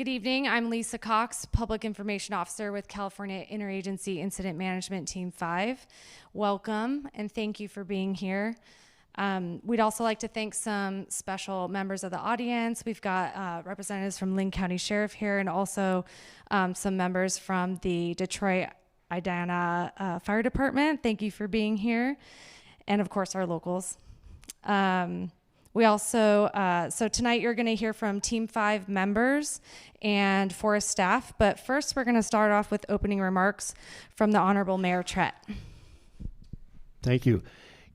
Good evening. I'm Lisa Cox, Public Information Officer with California Interagency Incident Management Team 5. Welcome and thank you for being here. We'd also like to thank some special members of the audience. We've got representatives from Linn County Sheriff here and also some members from the Detroit Idiana Fire Department. Thank you for being here. And of course, our locals. We also, so tonight you're going to hear from Team 5 members and forest staff, but first we're going to start off with opening remarks from the Honorable Mayor Trett. Thank you.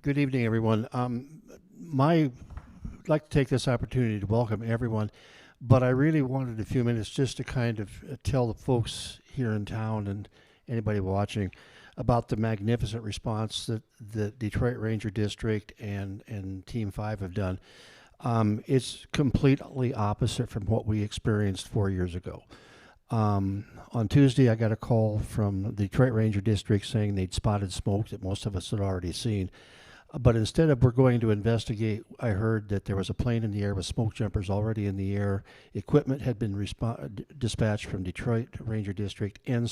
Good evening, everyone. I'd like to take this opportunity to welcome everyone, but I really wanted a few minutes just to kind of tell the folks here in town and anybody watching about the magnificent response that the Detroit Ranger District and Team 5 have done. It's completely opposite from what we experienced 4 years ago. On Tuesday, I got a call from the Detroit Ranger District saying they'd spotted smoke that most of us had already seen. But instead of we're going to investigate, I heard that there was a plane in the air with smoke jumpers already in the air. Equipment had been dispatched from Detroit Ranger District and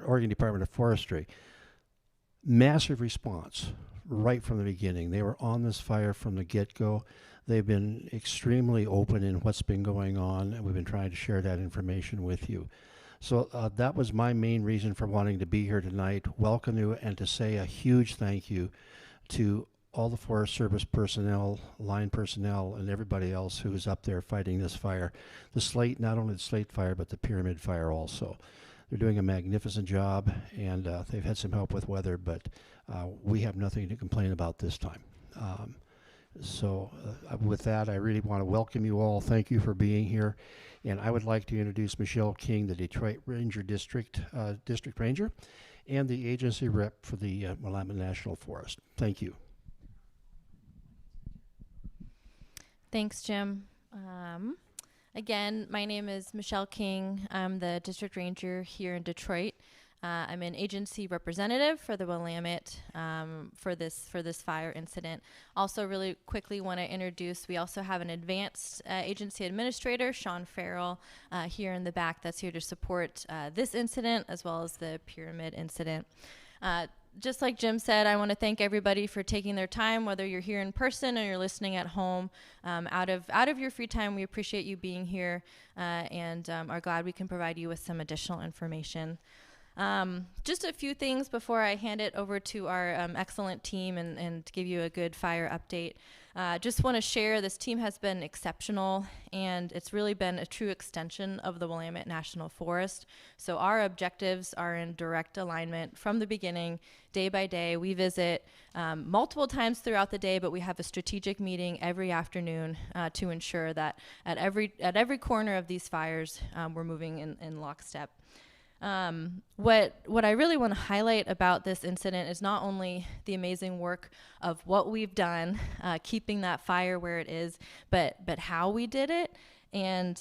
Oregon Department of Forestry. Massive response right from the beginning. They were on this fire from the get-go. They've been extremely open in what's been going on, and we've been trying to share that information with you. So that was my main reason for wanting to be here tonight. Welcome you, and to say a huge thank you to all the Forest Service personnel, line personnel, and everybody else who is up there fighting this fire. The Slate, not only the Slate fire, but the Pyramid fire also. They're doing a magnificent job, and they've had some help with weather, but we have nothing to complain about this time. With that, I really want to welcome you all. Thank you for being here. And I would like to introduce Michelle King, the Detroit Ranger District Ranger, and the agency rep for the Willamette National Forest. Thank you. Thanks, Jim. Again, my name is Michelle King. I'm the District Ranger here in Detroit. I'm an agency representative for the Willamette for this fire incident. Also, really quickly want to introduce, we also have an advanced agency administrator, Sean Farrell, here in the back that's here to support this incident as well as the Pyramid incident. Just like Jim said, I want to thank everybody for taking their time, whether you're here in person or you're listening at home. Out of your free time, we appreciate you being here and are glad we can provide you with some additional information. Just a few things before I hand it over to our excellent team and give you a good fire update. Just want to share this team has been exceptional, and it's really been a true extension of the Willamette National Forest. So our objectives are in direct alignment from the beginning, day by day. We visit multiple times throughout the day, but we have a strategic meeting every afternoon to ensure that at every corner of these fires, we're moving in lockstep. What I really want to highlight about this incident is not only the amazing work of what we've done, keeping that fire where it is, but how we did it. And,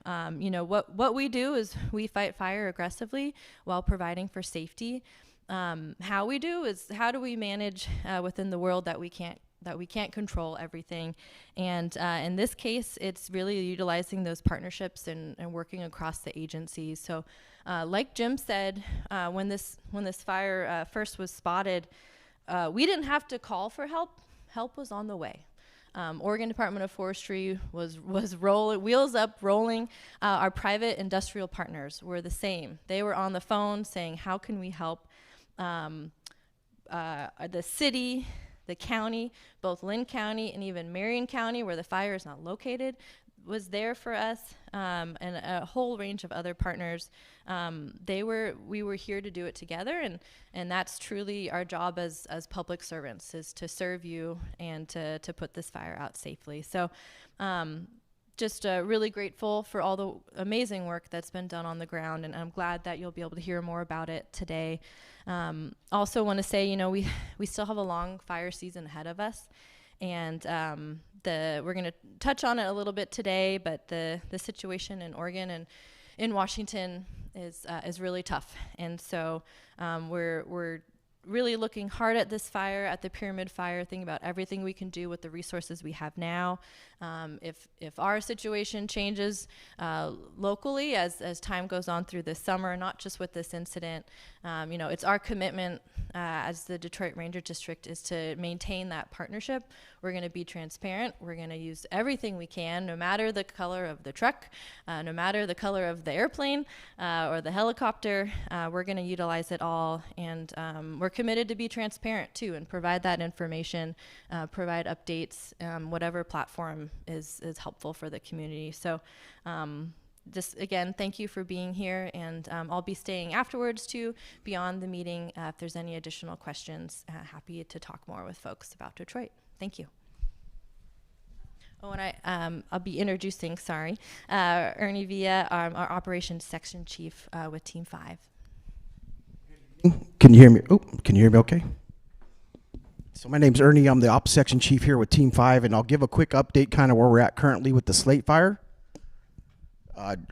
what we do is we fight fire aggressively while providing for safety. How we do is how do we manage within the world that we can't control everything. And in this case, it's really utilizing those partnerships and working across the agencies. So like Jim said, when this fire first was spotted, we didn't have to call for help. Help was on the way. Oregon Department of Forestry was rolling, wheels up, rolling. Our private industrial partners were the same. They were on the phone saying, how can we help? The city, the county, both Linn County and even Marion County, where the fire is not located, was there for us, and a whole range of other partners. We were here to do it together, and that's truly our job as public servants, is to serve you and to put this fire out safely. So just really grateful for all the amazing work that's been done on the ground, and I'm glad that you'll be able to hear more about it today. Also want to say, we still have a long fire season ahead of us, and we're going to touch on it a little bit today, but the situation in Oregon and in Washington is really tough, and so we're really looking hard at this fire, at the pyramid fire, thinking about everything we can do with the resources we have now. If our situation changes locally as time goes on through this summer, not just with this incident, it's our commitment as the Detroit Ranger District is to maintain that partnership. We're going to be transparent. We're going to use everything we can, no matter the color of the truck, no matter the color of the airplane or the helicopter. We're going to utilize it all, and we're committed to be transparent too and provide that information, provide updates, whatever platform is helpful for the community. So just again, thank you for being here, and I'll be staying afterwards too, beyond the meeting. If there's any additional questions, happy to talk more with folks about Detroit. Thank you. Oh, and I'll be introducing, Ernie Villa, our operations section chief with Team 5. Can you hear me? Oh, can you hear me okay? So my name's Ernie. I'm the ops section chief here with Team 5, and I'll give a quick update kind of where we're at currently with the Slate fire.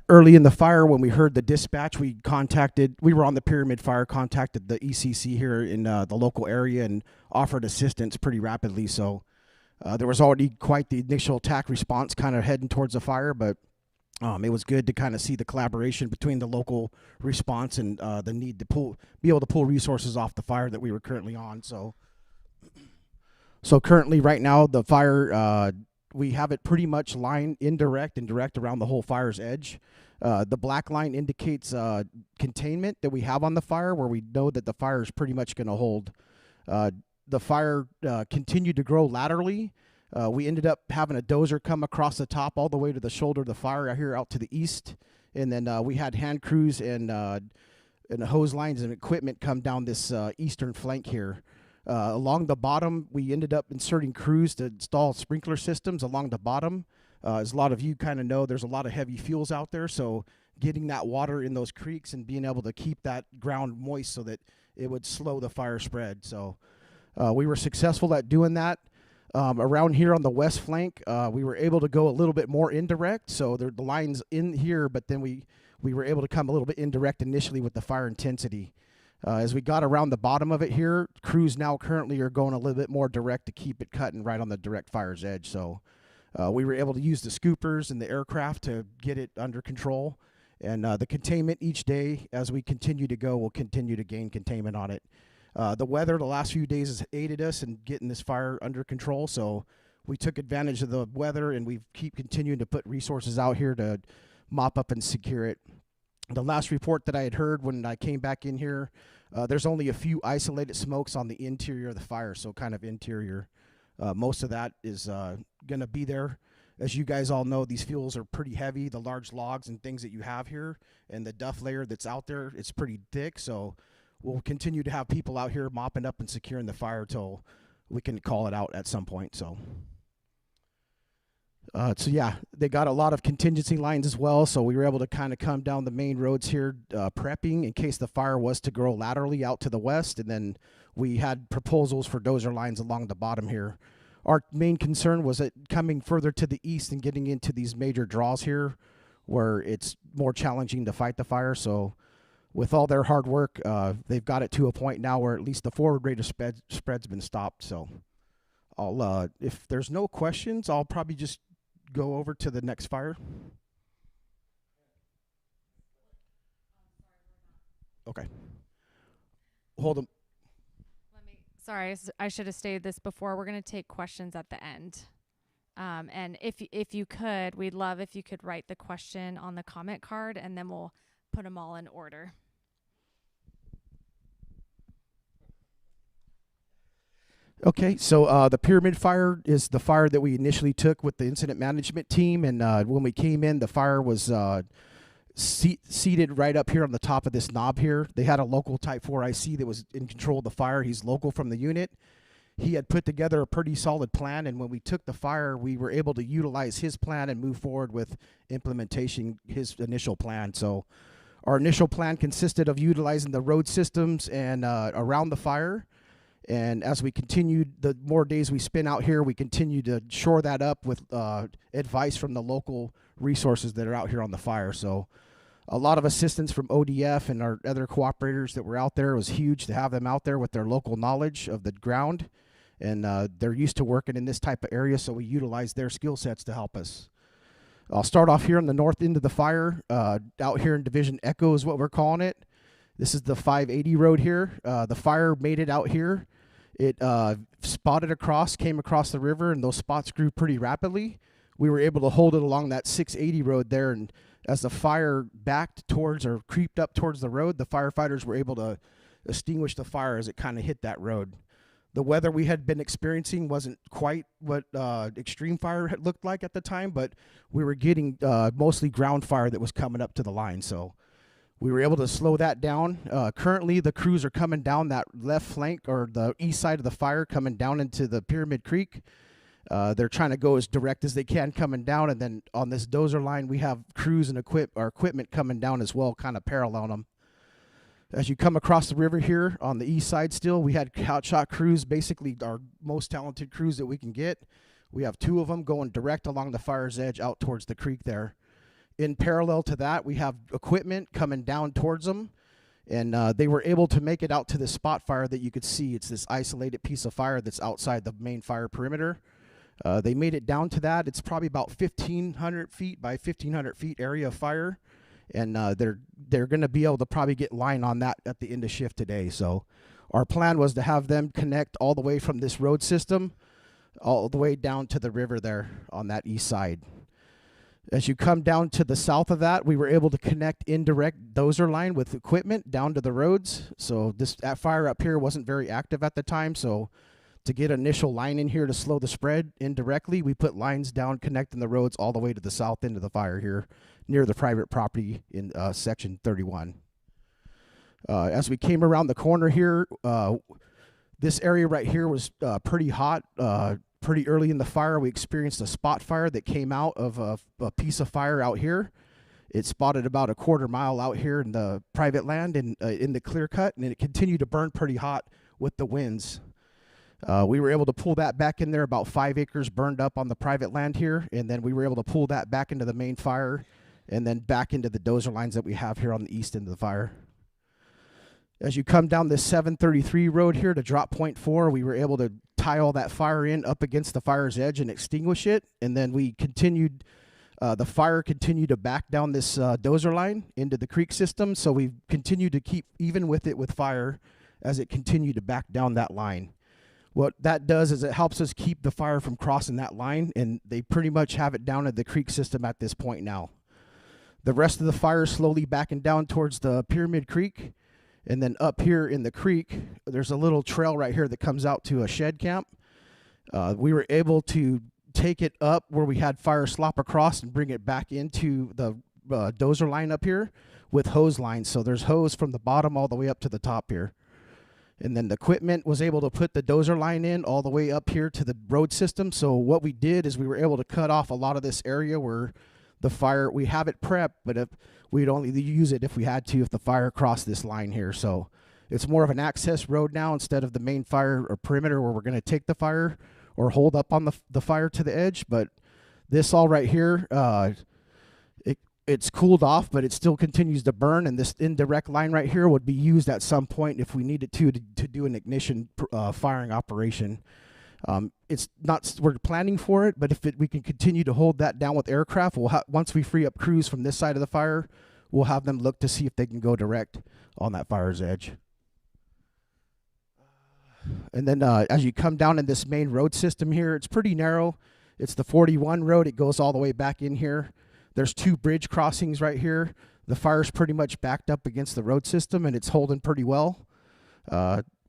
Early in the fire, when we heard the dispatch, we were on the pyramid fire, contacted the ECC here in the local area and offered assistance pretty rapidly. So there was already quite the initial attack response kind of heading towards the fire, but it was good to kind of see the collaboration between the local response and the need to be able to pull resources off the fire that we were currently on. So currently right now the fire, we have it pretty much lined indirect and direct around the whole fire's edge. The black line indicates containment that we have on the fire, where we know that the fire is pretty much going to hold. The fire continued to grow laterally. We ended up having a dozer come across the top all the way to the shoulder of the fire out here out to the east. And then we had hand crews and hose lines and equipment come down this eastern flank here. Along the bottom, we ended up inserting crews to install sprinkler systems along the bottom. As a lot of you kind of know, there's a lot of heavy fuels out there, so getting that water in those creeks and being able to keep that ground moist so that it would slow the fire spread. So we were successful at doing that. Around here on the west flank, we were able to go a little bit more indirect, so the line's in here, but then we were able to come a little bit indirect initially with the fire intensity. As we got around the bottom of it here, crews now currently are going a little bit more direct to keep it cutting right on the direct fire's edge. So we were able to use the scoopers and the aircraft to get it under control. And the containment each day, as we continue to go, we'll continue to gain containment on it. The weather the last few days has aided us in getting this fire under control. So we took advantage of the weather, and we keep continuing to put resources out here to mop up and secure it. The last report that I had heard when I came back in here, there's only a few isolated smokes on the interior of the fire, so kind of interior. Most of that is going to be there. As you guys all know, these fuels are pretty heavy, the large logs and things that you have here, and the duff layer that's out there, it's pretty thick, so we'll continue to have people out here mopping up and securing the fire till we can call it out at some point. So yeah, they got a lot of contingency lines as well, so we were able to kind of come down the main roads here, prepping in case the fire was to grow laterally out to the west, and then we had proposals for dozer lines along the bottom here. Our main concern was it coming further to the east and getting into these major draws here where it's more challenging to fight the fire. So with all their hard work, they've got it to a point now where at least the forward rate of spread's been stopped. So I'll, if there's no questions, I'll probably just go over to the next fire. Okay. Hold them. Sorry, I should have stated this before. We're going to take questions at the end. And if you could, we'd love if you could write the question on the comment card, and then we'll put them all in order. Okay, so the pyramid fire is the fire that we initially took with the incident management team, and when we came in, the fire was seated right up here on the top of this knob here. They had a local Type 4 IC that was in control of the fire. He's local from the unit. He had put together a pretty solid plan, and when we took the fire, we were able to utilize his plan and move forward with implementation his initial plan. So our initial plan consisted of utilizing the road systems and around the fire. And as we continued, the more days we spent out here, we continued to shore that up with advice from the local resources that are out here on the fire. So A lot of assistance from ODF and our other cooperators that were out there. It was huge to have them out there with their local knowledge of the ground. And they're used to working in this type of area, so we utilize their skill sets to help us. I'll start off here on the north end of the fire. Out here in Division Echo is what we're calling it. This is the 580 road here. The fire made it out here. It spotted across, came across the river, and those spots grew pretty rapidly. We were able to hold it along that 680 road there, and as the fire backed towards or creeped up towards the road, the firefighters were able to extinguish the fire as it kind of hit that road. The weather we had been experiencing wasn't quite what extreme fire had looked like at the time, but we were getting mostly ground fire that was coming up to the line, so we were able to slow that down. Currently, the crews are coming down that left flank or the east side of the fire, coming down into the Pyramid Creek. They're trying to go as direct as they can coming down, and then on this dozer line, we have crews and equipment coming down as well, kind of paralleling them. As you come across the river here on the east side still, we had outshot crews, basically our most talented crews that we can get. We have 2 of them going direct along the fire's edge out towards the creek there. In parallel to that, we have equipment coming down towards them, and they were able to make it out to the spot fire that you could see. It's this isolated piece of fire that's outside the main fire perimeter. They made it down to that. It's probably about 1,500 feet by 1,500 feet area of fire. And they're going to be able to probably get line on that at the end of shift today. So our plan was to have them connect all the way from this road system all the way down to the river there on that east side. As you come down to the south of that, we were able to connect indirect dozer line with equipment down to the roads. So that fire up here wasn't very active at the time. So to get initial line in here to slow the spread indirectly, we put lines down connecting the roads all the way to the south end of the fire here near the private property in section 31. As we came around the corner here, this area right here was pretty hot. Pretty early in the fire, we experienced a spot fire that came out of a piece of fire out here. It spotted about a quarter mile out here in the private land in the clear cut, and it continued to burn pretty hot with the winds. We were able to pull that back in there. About 5 acres burned up on the private land here, and then we were able to pull that back into the main fire and then back into the dozer lines that we have here on the east end of the fire. As you come down this 733 road here to drop point 4, we were able to tie all that fire in up against the fire's edge and extinguish it, and then we continued, the fire continued to back down this dozer line into the creek system, so we continued to keep even with it with fire as it continued to back down that line. What that does is it helps us keep the fire from crossing that line, and they pretty much have it down at the creek system at this point now. The rest of the fire is slowly backing down towards the Pyramid Creek, and then up here in the creek, there's a little trail right here that comes out to a shed camp. We were able to take it up where we had fire slop across and bring it back into the dozer line up here with hose lines. So there's hose from the bottom all the way up to the top here. And then the equipment was able to put the dozer line in all the way up here to the road system. So what we did is we were able to cut off a lot of this area where the fire, we have it prepped, but if we'd only use it if we had to, if the fire crossed this line here. So it's more of an access road now instead of the main fire or perimeter where we're going to take the fire or hold up on the fire to the edge. But this all right here, it's cooled off, but it still continues to burn, and this indirect line right here would be used at some point if we needed to do an ignition firing operation. It's not, we're planning for it, but if we can continue to hold that down with aircraft, once we free up crews from this side of the fire, we'll have them look to see if they can go direct on that fire's edge. And then as you come down in this main road system here, it's pretty narrow. It's the 41 road. It goes all the way back in here. There's 2 bridge crossings right here. The fire's pretty much backed up against the road system, and it's holding pretty well.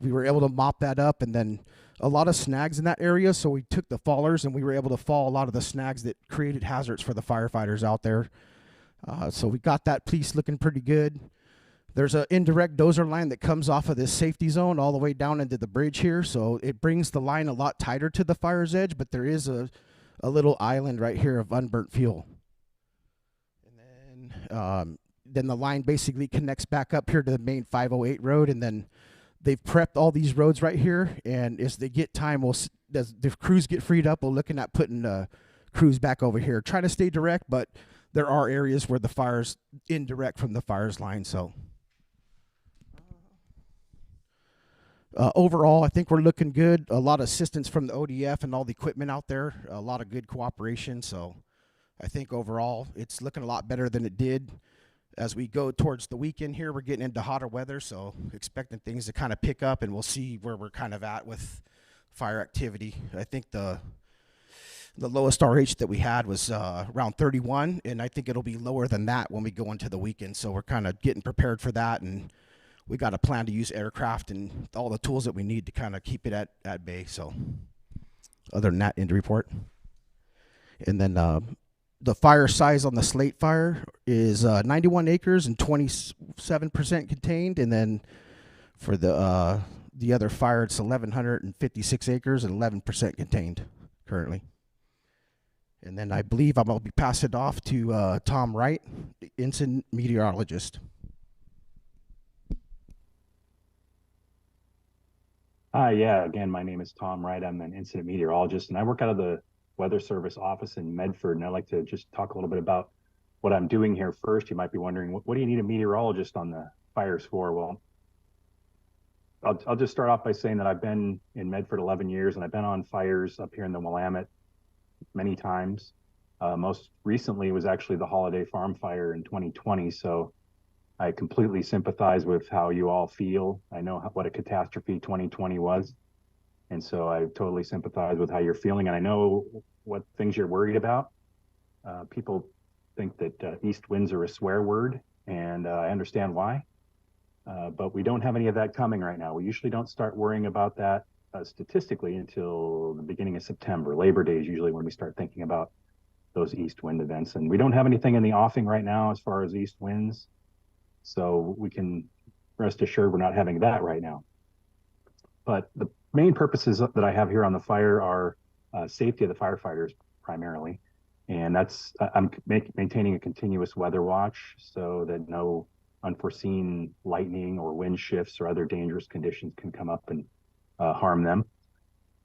We were able to mop that up, and then a lot of snags in that area, so we took the fallers, and we were able to fall a lot of the snags that created hazards for the firefighters out there. So we got that piece looking pretty good. There's an indirect dozer line that comes off of this safety zone all the way down into the bridge here, so it brings the line a lot tighter to the fire's edge, but there is a little island right here of unburnt fuel. Then the line basically connects back up here to the main 508 road, and then they've prepped all these roads right here, and as they get time, as the crews get freed up, we're looking at putting crews back over here. Trying to stay direct, but there are areas where the fire's indirect from the fire's line. So overall, I think we're looking good. A lot of assistance from the ODF and all the equipment out there. A lot of good cooperation. So I think overall it's looking a lot better than it did. As we go towards the weekend here, we're getting into hotter weather, so expecting things to kind of pick up, and we'll see where we're kind of at with fire activity. I think the lowest RH that we had was around 31, and I think it'll be lower than that when we go into the weekend. So we're kind of getting prepared for that, and we got a plan to use aircraft and all the tools that we need to kind of keep it at bay. So other than that, end report. And then the fire size on the Slate fire is 91 acres and 27% contained. And then for the other fire, it's 1,156 acres and 11% contained currently. And then I believe I'm going to be passing it off to Tom Wright, the incident meteorologist. Yeah, again, my name is Tom Wright. I'm an incident meteorologist, and I work out of the Weather Service office in Medford, and I'd like to just talk a little bit about what I'm doing here first. You might be wondering, what do you need a meteorologist on the fires for? Well, I'll just start off by saying that I've been in Medford 11 years, and I've been on fires up here in the Willamette many times. Most recently was actually the Holiday Farm fire in 2020, so I completely sympathize with how you all feel. I know what a catastrophe 2020 was. And so I totally sympathize with how you're feeling. And I know what things you're worried about. People think that east winds are a swear word, and I understand why. But we don't have any of that coming right now. We usually don't start worrying about that statistically until the beginning of September. Labor Day is usually when we start thinking about those east wind events. And we don't have anything in the offing right now as far as east winds. So we can rest assured we're not having that right now. But the main purposes that I have here on the fire are safety of the firefighters primarily. And that's, I'm maintaining a continuous weather watch so that no unforeseen lightning or wind shifts or other dangerous conditions can come up and harm them.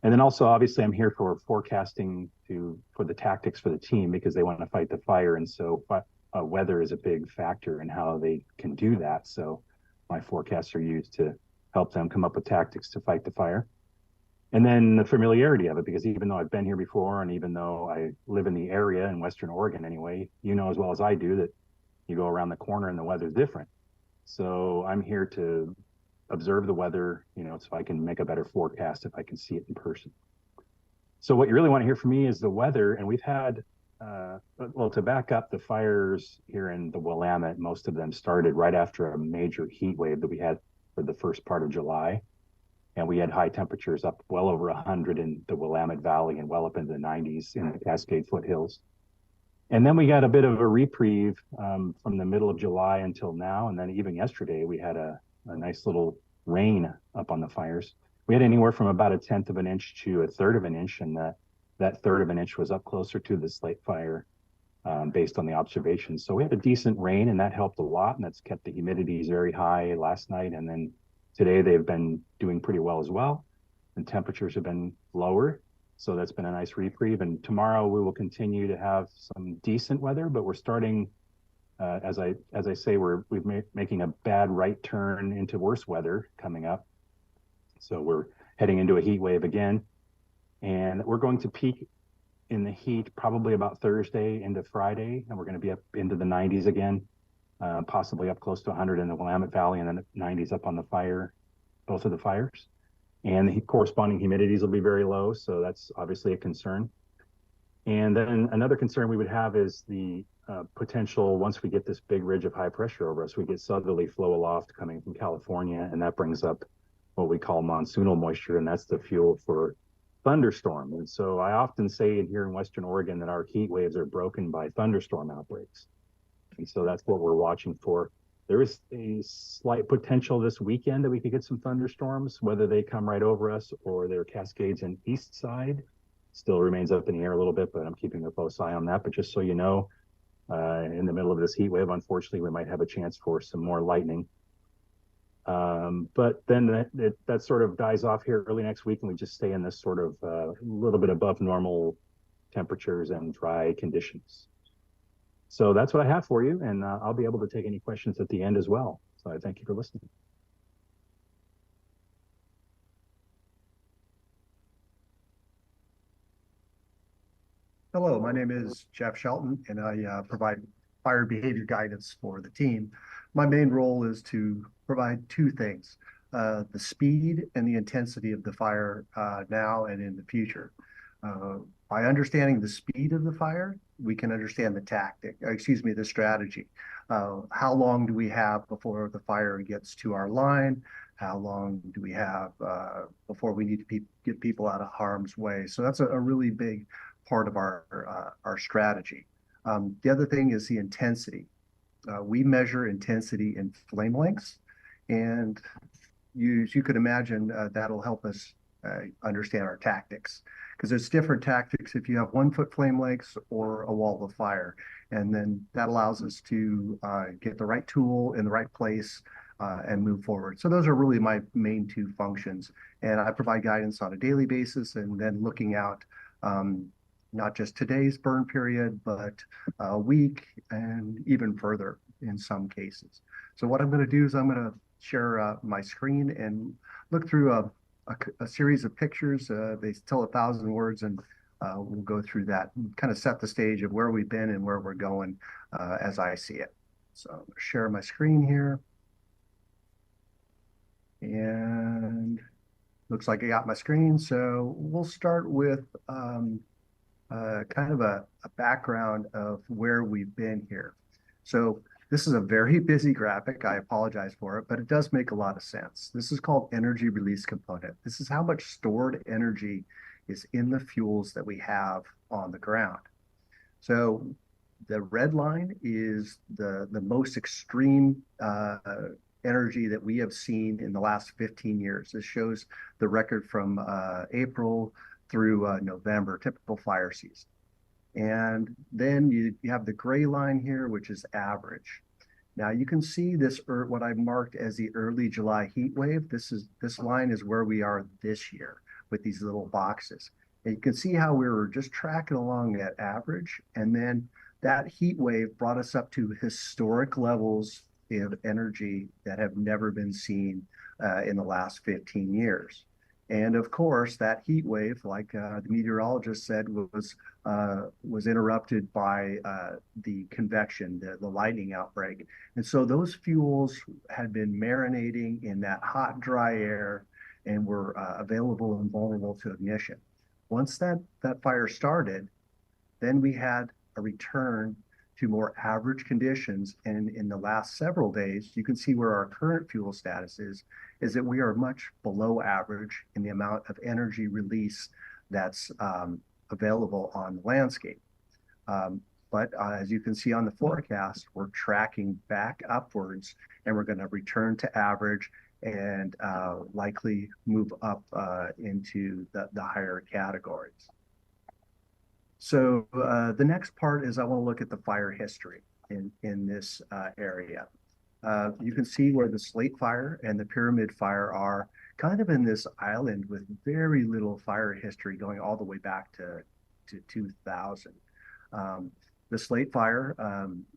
And then also, obviously, I'm here for forecasting for the tactics for the team because they want to fight the fire. And so weather is a big factor in how they can do that. So my forecasts are used to help them come up with tactics to fight the fire. And then the familiarity of it, because even though I've been here before, and even though I live in the area in Western Oregon anyway, you know as well as I do that you go around the corner and the weather's different. So I'm here to observe the weather, so I can make a better forecast if I can see it in person. So what you really want to hear from me is the weather. And we've had, to back up, the fires here in the Willamette, most of them started right after a major heat wave that we had for the first part of July. And we had high temperatures up well over 100 in the Willamette Valley and well up into the 90s in the Cascade foothills. And then we got a bit of a reprieve from the middle of July until now. And then even yesterday, we had a nice little rain up on the fires. We had anywhere from about 1/10 of an inch to 1/3 of an inch. And that 1/3 of an inch was up closer to the Slate fire based on the observations. So we had a decent rain, and that helped a lot. And that's kept the humidities very high last night. And then today they've been doing pretty well as well. And temperatures have been lower. So that's been a nice reprieve. And tomorrow we will continue to have some decent weather, but we're starting, as I say, we've making a bad right turn into worse weather coming up. So we're heading into a heat wave again. And we're going to peak in the heat probably about Thursday into Friday. And we're going to be up into the 90s again, possibly up close to 100 in the Willamette Valley and then the 90s up on the fire, both of the fires. And the corresponding humidities will be very low. So that's obviously a concern. And then another concern we would have is the potential, once we get this big ridge of high pressure over us, we get southerly flow aloft coming from California. And that brings up what we call monsoonal moisture. And that's the fuel for thunderstorm. And so I often say here in Western Oregon that our heat waves are broken by thunderstorm outbreaks. And so that's what we're watching for. There is a slight potential this weekend that we could get some thunderstorms, whether they come right over us or they're Cascades and east side. Still remains up in the air a little bit, but I'm keeping a close eye on that. But just so you know, in the middle of this heat wave, unfortunately, we might have a chance for some more lightning. But then that sort of dies off here early next week, and we just stay in this sort of little bit above normal temperatures and dry conditions. So that's what I have for you, and I'll be able to take any questions at the end as well. So I thank you for listening. Hello, my name is Jeff Shelton, and I provide fire behavior guidance for the team. My main role is to provide two things, the speed and the intensity of the fire now and in the future. By understanding the speed of the fire, we can understand the strategy. How long do we have before the fire gets to our line? How long do we have before we need to get people out of harm's way? So that's a really big part of our strategy. The other thing is the intensity. We measure intensity in flame lengths, and you could imagine that'll help us understand our tactics, because there's different tactics if you have 1 foot flame lengths or a wall of fire, and then that allows us to get the right tool in the right place and move forward. So those are really my main two functions, and I provide guidance on a daily basis, and then looking out not just today's burn period, but a week and even further in some cases. So what I'm going to do is I'm going to share my screen and look through a series of pictures. They tell 1,000 words, and we'll go through that and kind of set the stage of where we've been and where we're going as I see it. So I'm going to share my screen here. And looks like I got my screen. So we'll start with kind of a background of where we've been here. So this is a very busy graphic. I apologize for it, but it does make a lot of sense. This is called energy release component. This is how much stored energy is in the fuels that we have on the ground. So the red line is the most extreme energy that we have seen in the last 15 years. This shows the record from April through November, typical fire season. And then you have the gray line here, which is average. Now you can see this, what I marked as the early July heat wave. This line is where we are this year with these little boxes. And you can see how we were just tracking along at average. And then that heat wave brought us up to historic levels of energy that have never been seen in the last 15 years. And of course, that heat wave, like the meteorologist said, was interrupted by the convection, the lightning outbreak. And so those fuels had been marinating in that hot, dry air and were available and vulnerable to ignition. Once that fire started, then we had a return to more average conditions. And in the last several days, you can see where our current fuel status is that we are much below average in the amount of energy release that's available on the landscape. But as you can see on the forecast, we're tracking back upwards, and we're going to return to average and likely move up into the higher categories. So the next part is I want to look at the fire history in this area. You can see where the Slate fire and the Pyramid fire are kind of in this island with very little fire history going all the way back to 2000. The Slate fire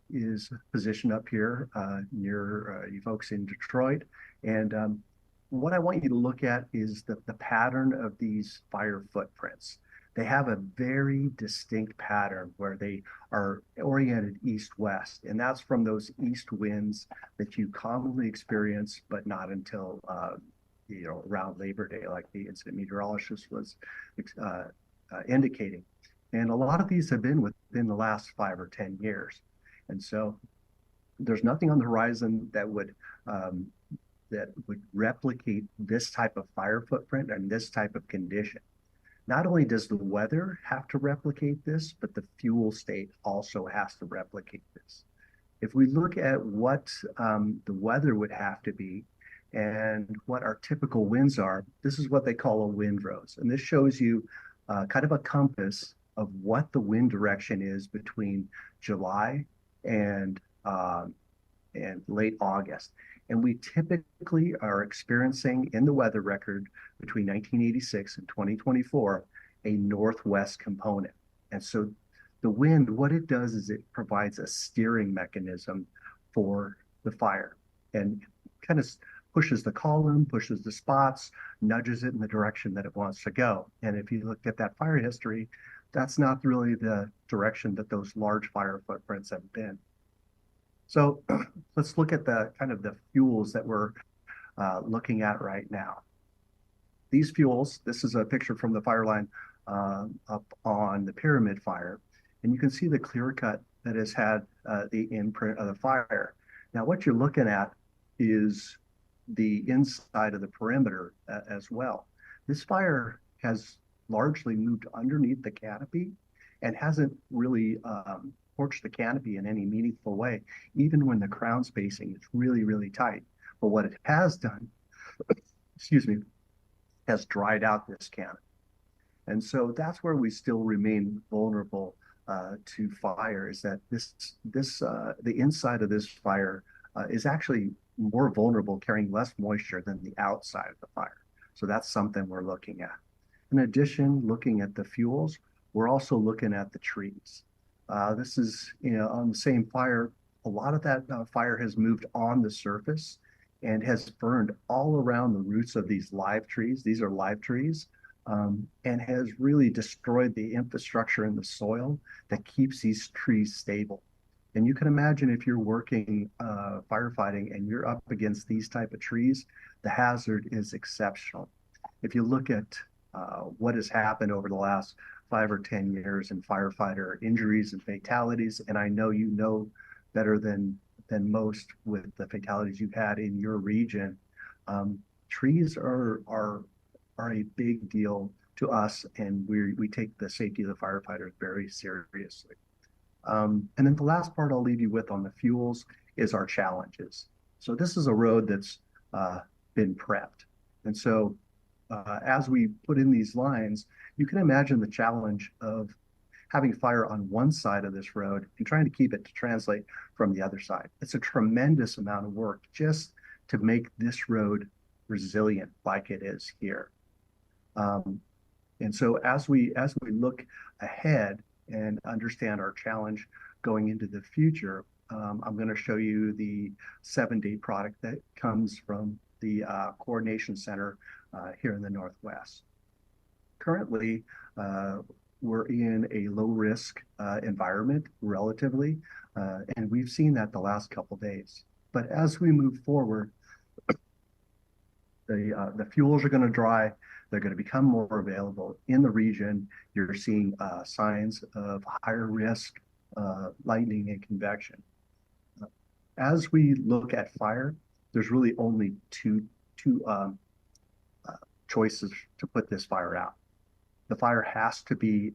is positioned up here near you folks in Detroit. And what I want you to look at is the pattern of these fire footprints. They have a very distinct pattern where they are oriented east-west, and that's from those east winds that you commonly experience, but not until around Labor Day, like the incident meteorologist was indicating. And a lot of these have been within the last 5 or 10 years, and so there's nothing on the horizon that would replicate this type of fire footprint and this type of condition. Not only does the weather have to replicate this, but the fuel state also has to replicate this. If we look at what the weather would have to be and what our typical winds are, this is what they call a windrows. And this shows you kind of a compass of what the wind direction is between July and late August. And we typically are experiencing in the weather record between 1986 and 2024 a northwest component. And so The wind, what it does is it provides a steering mechanism for the fire and kind of pushes the column, pushes the spots, nudges it in the direction that it wants to go. And if you look at that fire history, that's not really the direction that those large fire footprints have been. So let's look at the kind of the fuels that we're looking at right now. These fuels, this is a picture from the fire line up on the pyramid fire, and you can see the clear cut that has had the imprint of the fire. Now, what you're looking at is the inside of the perimeter as well. This fire has largely moved underneath the canopy and hasn't really torched the canopy in any meaningful way, even when the crown spacing is really, really tight. But what it has done, excuse me, has dried out this canopy. And so that's where we still remain vulnerable to fire, is that the inside of this fire is actually more vulnerable, carrying less moisture than the outside of the fire. So that's something we're looking at. In addition, looking at the fuels, we're also looking at the trees. This is, on the same fire, a lot of that fire has moved on the surface and has burned all around the roots of these live trees. These are live trees, and has really destroyed the infrastructure in the soil that keeps these trees stable. And you can imagine if you're working firefighting and you're up against these type of trees, the hazard is exceptional. If you look at what has happened over the last 5 or 10 years in firefighter injuries and fatalities, and I know you know better than most with the fatalities you've had in your region, trees are a big deal to us, and we take the safety of the firefighters very seriously. And then the last part I'll leave you with on the fuels is our challenges. So this is a road that's been prepped. And so as we put in these lines, you can imagine the challenge of having fire on one side of this road and trying to keep it to translate from the other side. It's a tremendous amount of work just to make this road resilient like it is here. And so as we look ahead and understand our challenge going into the future, I'm going to show you the 7-day product that comes from the coordination center here in the Northwest. Currently, we're in a low risk environment relatively, and we've seen that the last couple days. But as we move forward, the fuels are going to dry. They're going to become more available in the region. You're seeing signs of higher risk lightning and convection. As we look at fire, there's really only two choices to put this fire out. The fire has to be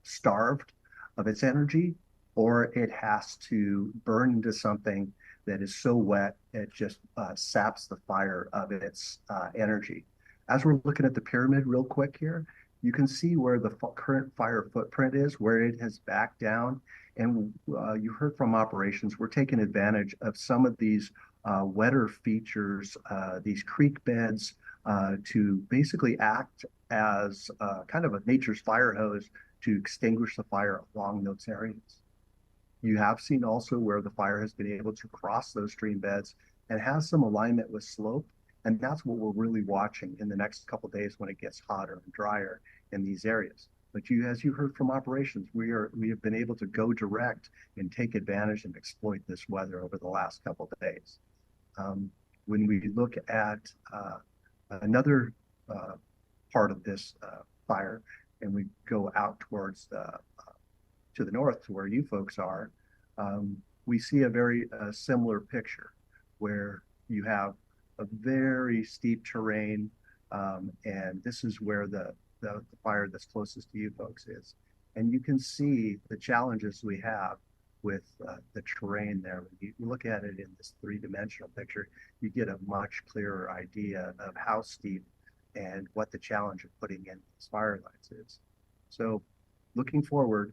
starved of its energy, or it has to burn into something that is so wet it just saps the fire of its energy. As we're looking at the pyramid real quick here, you can see where the current fire footprint is, where it has backed down. And you heard from operations, we're taking advantage of some of these wetter features, these creek beds, to basically act as kind of a nature's fire hose to extinguish the fire along those areas. You have seen also where the fire has been able to cross those stream beds and has some alignment with slope. And that's what we're really watching in the next couple of days when it gets hotter and drier in these areas. But as you heard from operations, we have been able to go direct and take advantage and exploit this weather over the last couple of days. When we look at another part of this fire, and we go out towards to the north to where you folks are, we see a very similar picture where you have a very steep terrain, and this is where the fire that's closest to you folks is. And you can see the challenges we have with the terrain there. When you look at it in this three-dimensional picture, you get a much clearer idea of how steep and what the challenge of putting in these fire lines is. So looking forward,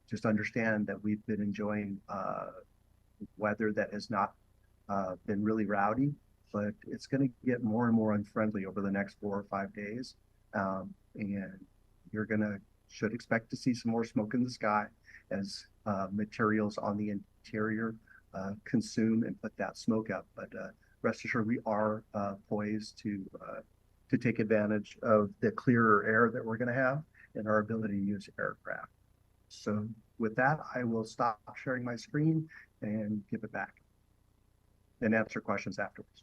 just understand that we've been enjoying weather that has not been really rowdy, but it's going to get more and more unfriendly over the next 4 or 5 days. And you're going to should expect to see some more smoke in the sky as materials on the interior consume and put that smoke up. But rest assured, we are poised to take advantage of the clearer air that we're going to have and our ability to use aircraft. So with that, I will stop sharing my screen and give it back and answer questions afterwards.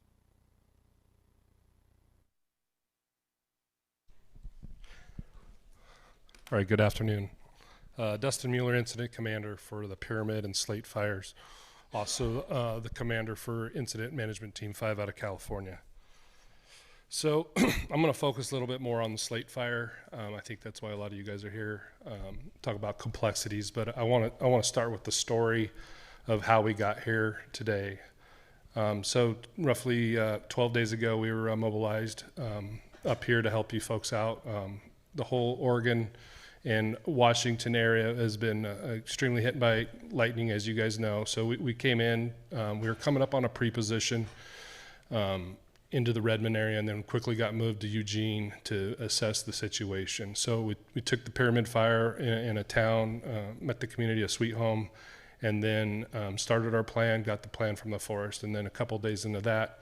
All right, good afternoon. Dustin Mueller, Incident Commander for the Pyramid and Slate Fires. Also the Commander for Incident Management Team 5 out of California. So I'm going to focus a little bit more on the Slate Fire. I think that's why a lot of you guys are here, talk about complexities, but I want to start with the story of how we got here today. So roughly 12 days ago, we were mobilized up here to help you folks out. The whole Oregon and Washington area has been extremely hit by lightning, as you guys know. So we came in, we were coming up on a pre-position into the Redmond area, and then quickly got moved to Eugene to assess the situation. So we took the Pyramid Fire in a town, met the community, a sweet home, and then started our plan, got the plan from the forest. And then a couple days into that,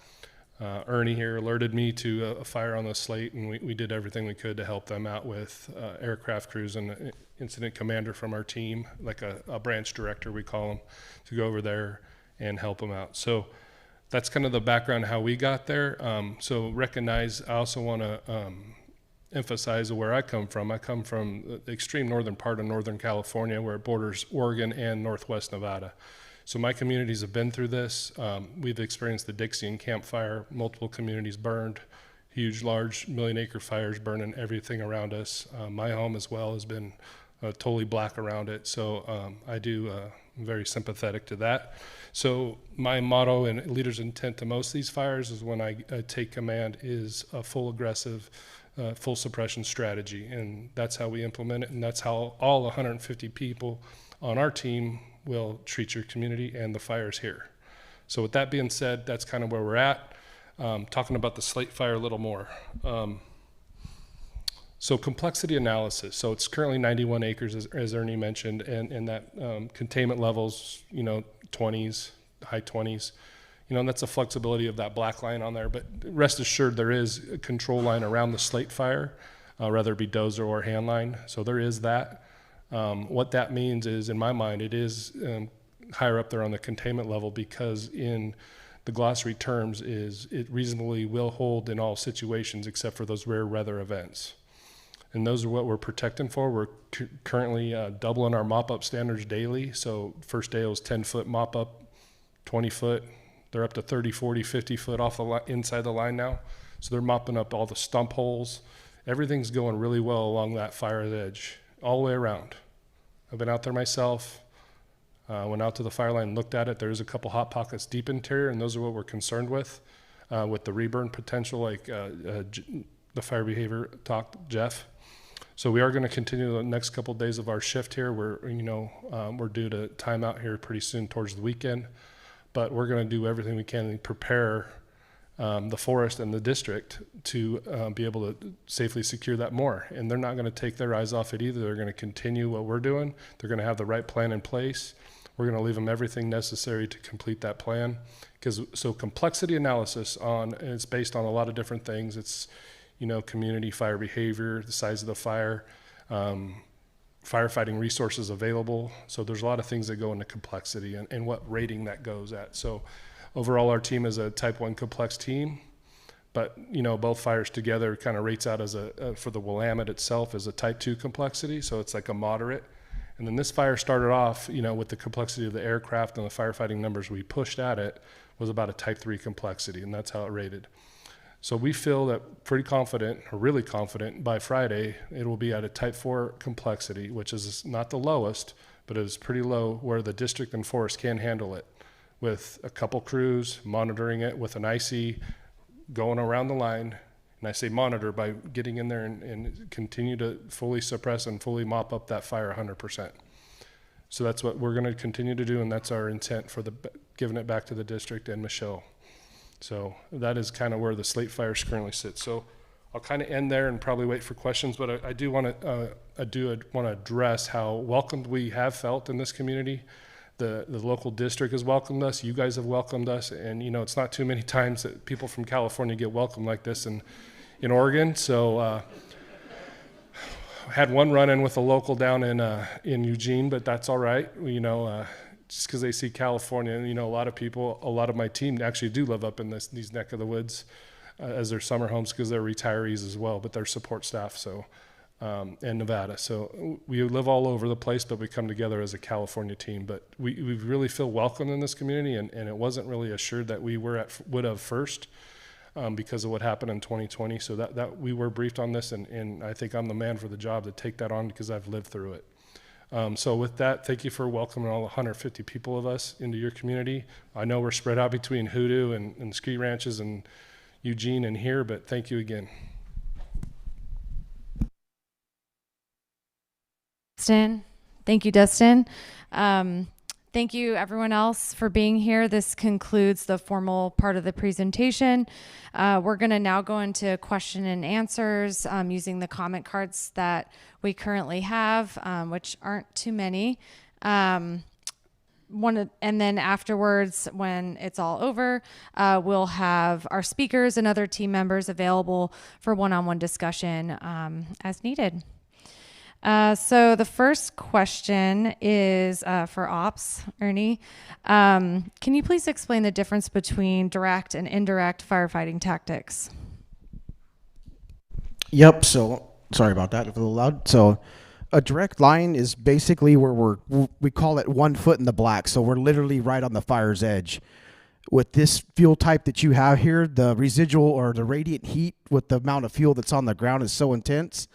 Ernie here alerted me to a fire on the Slate, and we did everything we could to help them out with aircraft crews and an incident commander from our team, like a branch director we call them, to go over there and help them out. So that's kind of the background how we got there. So recognize, I also want to emphasize where I come from. I come from the extreme northern part of Northern California, where it borders Oregon and Northwest Nevada. So my communities have been through this. We've experienced the Dixie and Camp Fire, multiple communities burned, huge, large million-acre fires burning everything around us. My home as well has been totally black around it. So I'm very sympathetic to that. So my motto and leader's intent to most of these fires is when I take command is a full aggressive, full suppression strategy. And that's how we implement it. And that's how all 150 people on our team will treat your community and the fires here. So with that being said, that's kind of where we're at. Talking about the Slate Fire a little more. So complexity analysis. So it's currently 91 acres, as Ernie mentioned, and that containment levels, 20s, high 20s. And that's the flexibility of that black line on there. But rest assured, there is a control line around the Slate Fire, whether it be dozer or hand line. So there is that. What that means is, in my mind, it is higher up there on the containment level, because in the glossary terms is it reasonably will hold in all situations except for those rare weather events. And those are what we're protecting for. We're currently doubling our mop-up standards daily. So first day it was 10-foot mop-up, 20-foot. They're up to 30, 40, 50-foot off the inside the line now. So they're mopping up all the stump holes. Everything's going really well along that fire edge, all the way around. I've been out there myself. Went out to the fire line, looked at it. There's a couple hot pockets deep interior, and those are what we're concerned with the reburn potential, like the fire behavior talked, Jeff. So we are going to continue the next couple of days of our shift here. We're due to time out here pretty soon towards the weekend, but we're going to do everything we can to prepare the forest and the district to be able to safely secure that more. And they're not going to take their eyes off it either. They're going to continue what we're doing. They're going to have the right plan in place. We're going to leave them everything necessary to complete that plan. So complexity analysis it's based on a lot of different things. It's community fire behavior, the size of the fire, firefighting resources available. So there's a lot of things that go into complexity and what rating that goes at. So overall, our team is a type 1 complex team, but both fires together kind of rates out as for the Willamette itself as a type 2 complexity. So it's like a moderate. And then this fire started off, with the complexity of the aircraft and the firefighting numbers we pushed at it was about a type 3 complexity, and that's how it rated. So we feel that pretty confident, or really confident, by Friday, it will be at a type 4 complexity, which is not the lowest, but it is pretty low where the district and forest can handle it with a couple crews monitoring it with an IC going around the line. And I say monitor by getting in there and continue to fully suppress and fully mop up that fire 100%. So that's what we're going to continue to do, and that's our intent for giving it back to the district and Michelle. So that is kind of where the Slate fires currently sit. So I'll kind of end there and probably wait for questions, but I do want to address how welcomed we have felt in this community. The local district has welcomed us. You guys have welcomed us, and it's not too many times that people from California get welcomed like this in Oregon. So had one run-in with a local down in Eugene, but that's all right. Just because they see California, and a lot of my team actually do live up in these neck of the woods as their summer homes because they're retirees as well, but they're support staff. So. And Nevada. So we live all over the place, but we come together as a California team. But we really feel welcome in this community, and it wasn't really assured that we would have first because of what happened in 2020. So that we were briefed on this, and I think I'm the man for the job to take that on because I've lived through it. So with that, thank you for welcoming all 150 people of us into your community. I know we're spread out between Hoodoo and ski ranches and Eugene and here, but thank you again. Thank you, Dustin. Thank you, everyone else, for being here. This concludes the formal part of the presentation. We're going to now go into question and answers using the comment cards that we currently have, which aren't too many. And then afterwards, when it's all over, we'll have our speakers and other team members available for one-on-one discussion as needed. So the first question is for Ops, Ernie. Can you please explain the difference between direct and indirect firefighting tactics? Yep. So sorry about that, a little loud. So a direct line is basically where we call it 1 foot in the black. So we're literally right on the fire's edge. With this fuel type that you have here, the residual or the radiant heat with the amount of fuel that's on the ground is so intense.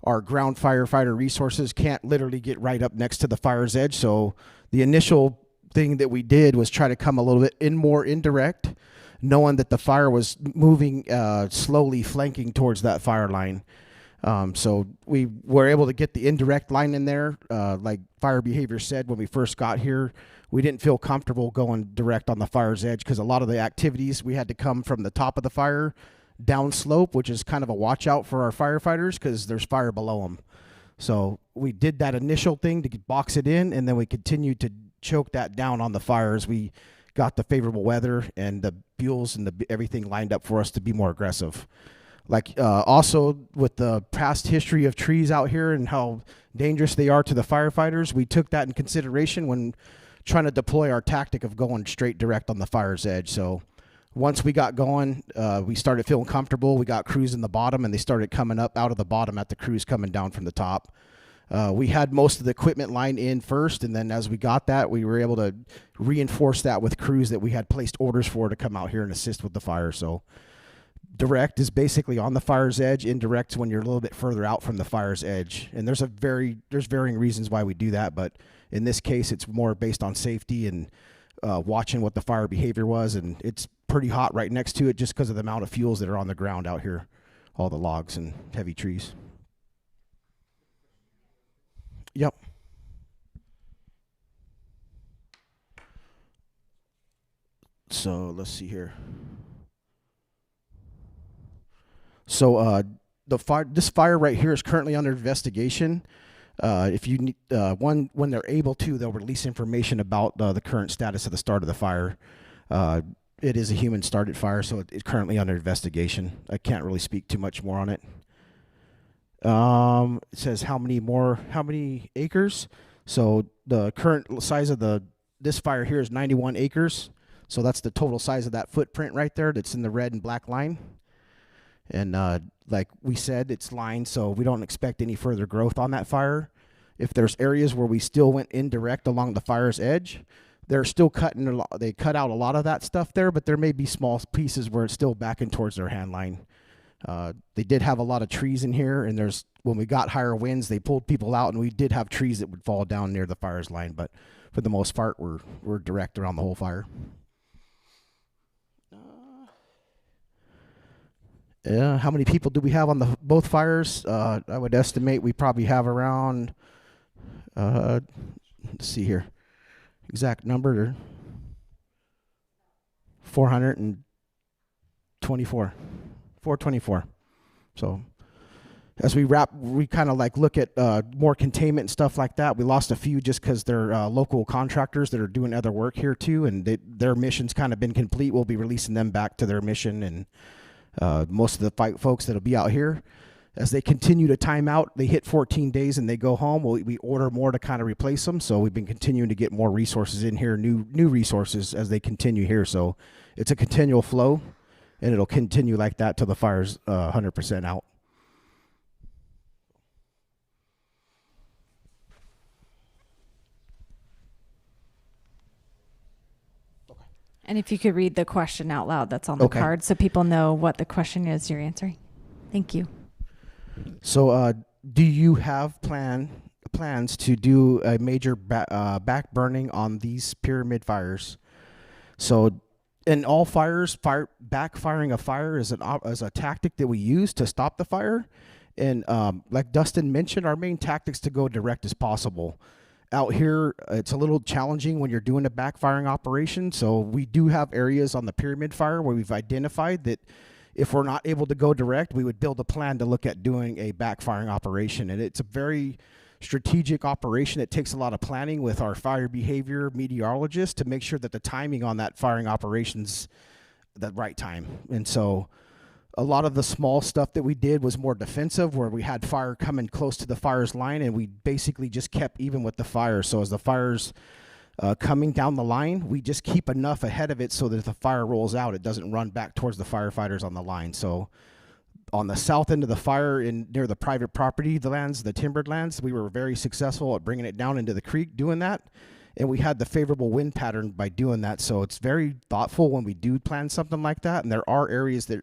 Our ground firefighter resources can't literally get right up next to the fire's edge. So the initial thing that we did was try to come a little bit more indirect, knowing that the fire was moving slowly flanking towards that fire line. So we were able to get the indirect line in there. Like fire behavior said when we first got here, we didn't feel comfortable going direct on the fire's edge because a lot of the activities we had to come from the top of the fire downslope, which is kind of a watch out for our firefighters because there's fire below them. So we did that initial thing to box it in, and then we continued to choke that down on the fire as we got the favorable weather and the fuels and everything lined up for us to be more aggressive. Like also with the past history of trees out here and how dangerous they are to the firefighters, we took that in consideration when trying to deploy our tactic of going straight direct on the fire's edge. So once we got going, we started feeling comfortable. We got crews in the bottom, and they started coming up out of the bottom at the crews coming down from the top. We had most of the equipment line in first, and then as we got that, we were able to reinforce that with crews that we had placed orders for to come out here and assist with the fire. So direct is basically on the fire's edge. Indirect is when you're a little bit further out from the fire's edge. And there's varying reasons why we do that, but in this case, it's more based on safety and watching what the fire behavior was, and it's pretty hot right next to it just because of the amount of fuels that are on the ground out here, all the logs and heavy trees. Yep. So let's see here. So this fire right here is currently under investigation. If you need when they're able to, they'll release information about the current status of the start of the fire. It is a human started fire, so it's currently under investigation. I can't really speak too much more on it. It says how many acres. So the current size of this fire here is 91 acres. So that's the total size of that footprint right there that's in the red and black line. And like we said, it's lined, so we don't expect any further growth on that fire. If there's areas where we still went indirect along the fire's edge, they're still they cut out a lot of that stuff there, but there may be small pieces where it's still backing towards their hand line. They did have a lot of trees in here, and when we got higher winds, they pulled people out, and we did have trees that would fall down near the fire's line, but for the most part, we're direct around the whole fire. How many people do we have on both fires? I would estimate we probably have around, let's see here, exact number, 424. So as we wrap, we kind of like look at more containment and stuff like that. We lost a few just because they're local contractors that are doing other work here too, and their mission's kind of been complete. We'll be releasing them back to their mission, and most of the fight folks that'll be out here, as they continue to time out, they hit 14 days and they go home. We order more to kind of replace them. So we've been continuing to get more resources in here, new resources as they continue here. So it's a continual flow, and it'll continue like that till the fire's 100% out. And if you could read the question out loud that's on the Okay. card so people know what the question is you're answering. Thank you. So do you have plans to do a major back burning on these pyramid fires? So in all fires, backfiring a fire is a tactic that we use to stop the fire. And like Dustin mentioned, our main tactic is to go direct as possible. Out here, it's a little challenging when you're doing a backfiring operation. So we do have areas on the pyramid fire where we've identified that if we're not able to go direct, we would build a plan to look at doing a backfiring operation. And it's a very strategic operation. It takes a lot of planning with our fire behavior meteorologist to make sure that the timing on that firing operation's the right time. And so a lot of the small stuff that we did was more defensive, where we had fire coming close to the fire's line, and we basically just kept even with the fire. So as the fire's coming down the line, we just keep enough ahead of it so that if the fire rolls out, it doesn't run back towards the firefighters on the line. So on the south end of the fire near the private property, the lands, the timbered lands, we were very successful at bringing it down into the creek doing that. And we had the favorable wind pattern by doing that. So it's very thoughtful when we do plan something like that. And there are areas that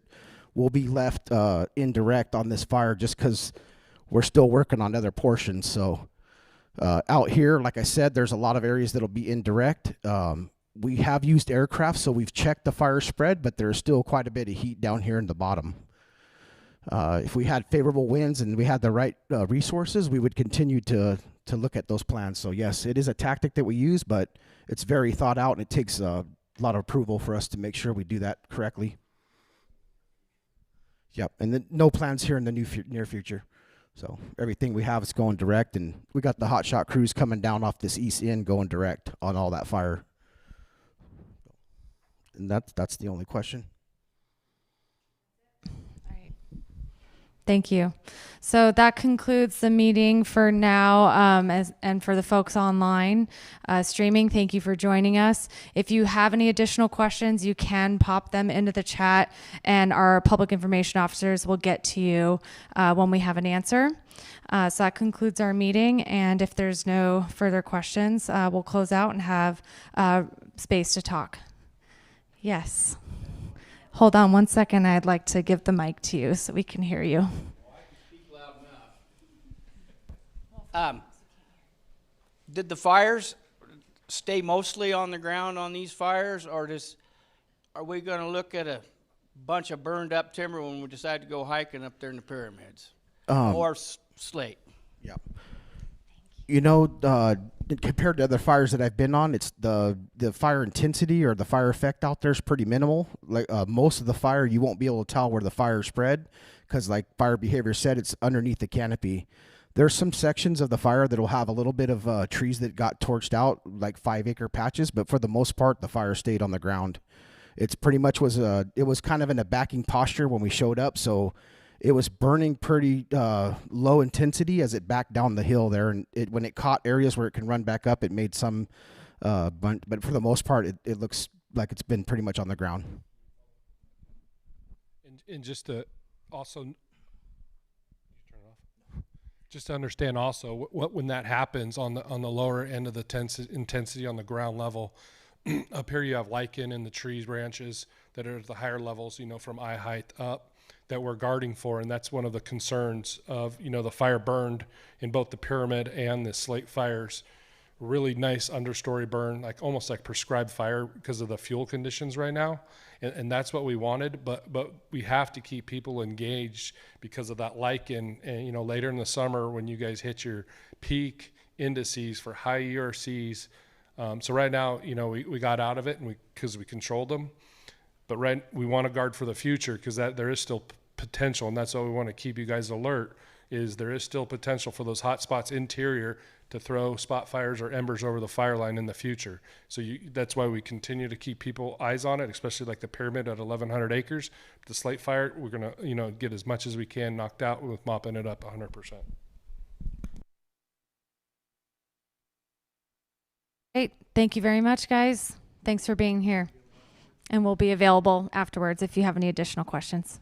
will be left indirect on this fire just because we're still working on other portions. So out here, like I said, there's a lot of areas that'll be indirect. We have used aircraft, so we've checked the fire spread, but there's still quite a bit of heat down here in the bottom. If we had favorable winds and we had the right resources, we would continue to look at those plans. So yes, it is a tactic that we use, but it's very thought out, and it takes a lot of approval for us to make sure we do that correctly. Yep, and then no plans here in the near future. So everything we have is going direct, and we got the hot shot crews coming down off this east end going direct on all that fire. And that's the only question. Thank you. So that concludes the meeting for now, and for the folks online streaming, thank you for joining us. If you have any additional questions, you can pop them into the chat, and our public information officers will get to you when we have an answer. So that concludes our meeting, and if there's no further questions, we'll close out and have space to talk. Yes. Hold on one second. I'd like to give the mic to you so we can hear you. Well, I can speak loud enough. Did the fires stay mostly on the ground on these fires, or are we going to look at a bunch of burned up timber when we decide to go hiking up there in the pyramids? Or Slate? Yeah. You know, compared to other fires that I've been on, it's the fire intensity or the fire effect out there is pretty minimal. Like most of the fire, you won't be able to tell where the fire spread because, like fire behavior said, it's underneath the canopy. There's some sections of the fire that will have a little bit of trees that got torched out, like 5-acre patches, but for the most part, the fire stayed on the ground. It's pretty much it was kind of in a backing posture when we showed up, so it was burning pretty low intensity as it backed down the hill there, and when it caught areas where it can run back up, it made some, but for the most part, it looks like it's been pretty much on the ground. And just to also, turn it off. Just to understand also when that happens on the lower end of the intensity on the ground level, up here you have lichen in the trees branches that are at the higher levels, from eye height up, that we're guarding for, and that's one of the concerns of, the fire burned in both the pyramid and the Slate fires. Really nice understory burn, almost like prescribed fire because of the fuel conditions right now, and that's what we wanted. But we have to keep people engaged because of that lichen, and later in the summer when you guys hit your peak indices for high ERCs. So right now, we got out of it because we controlled them. But we want to guard for the future because there is still potential, and that's why we want to keep you guys alert, is there is still potential for those hot spots interior to throw spot fires or embers over the fire line in the future. So that's why we continue to keep people eyes on it, especially like the pyramid at 1,100 acres. The Slate fire, we're going to, get as much as we can knocked out with mopping it up 100%. Great. Thank you very much, guys. Thanks for being here. And we'll be available afterwards if you have any additional questions.